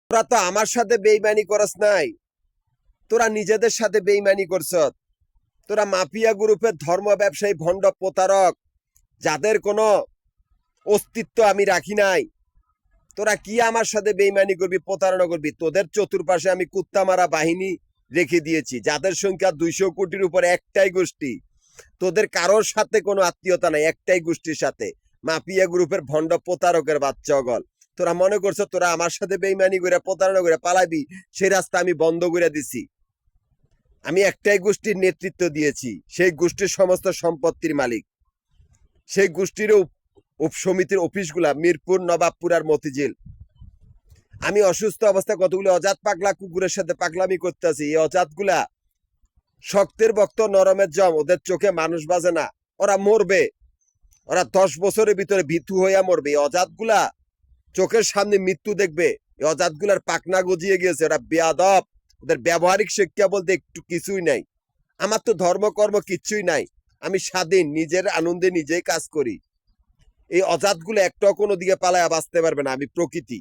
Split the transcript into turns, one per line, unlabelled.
তোরা তো আমার সাথে বেইমানি করস নাই, তোরা নিজেদের সাথে বেইমানি করছ। তোরা মাফিয়া গ্রুপের ধর্ম ব্যবসায়ী ভণ্ড প্রতারক, যাদের কোনো অস্তিত্ব আমি রাখি নাই। তোরা কি আমার সাথে বেইমানি করবি, প্রতারণা করবি? তোদের চতুর্পাশে আমি কুত্তা মারা বাহিনী রেখে দিয়েছি, যাদের সংখ্যা 200 কোটির উপর, একটাই গোষ্ঠী। তোদের কারোর সাথে কোনো আত্মীয়তা নাই, একটাই গোষ্ঠীর সাথে। মাফিয়া গ্রুপের ভণ্ড প্রতারকের বাচ্চা অগল। তোরা মনে করছো তোরা আমার সাথে বেইমানি করে প্রতারণা করে পালাবি, সেই রাস্তা আমি বন্ধ করে দিছি। আমি একটাই গোষ্ঠীর নেতৃত্ব দিয়েছি, সেই গোষ্ঠীর সমস্ত সম্পত্তির মালিক। সেই গোষ্ঠীর উপসমিতির অফিসগুলা মিরপুর, নবাবপুর আর মতিঝিল। আমি অসুস্থ অবস্থায় কতগুলো অজাত পাগলা কুকুরের সাথে পাগলামি করতেছি। এই অজাতগুলা শক্তের বক্ত, নরমের জম, ওদের চোখে মানুষ বাজে না। ওরা মরবে, ওরা 10 বছরের ভিতরে ভীতু হইয়া মরবে। এই অজাতগুলা চোখের সামনে মৃত্যু দেখবে। এই অজাতগুলার পাকনা গজিয়ে গিয়েছে, ওরা বেয়াদব। ওদের ব্যবহারিক শিক্ষা বলতে একটু কিছুই নাই। আমার তো ধর্মকর্ম কিচ্ছুই নাই, আমি স্বাধীন, নিজের আনন্দে নিজেই কাজ করি। এই অজাতগুলো একটাও কোনো দিকে পালায়া বাঁচতে পারবে না, আমি প্রকৃতি।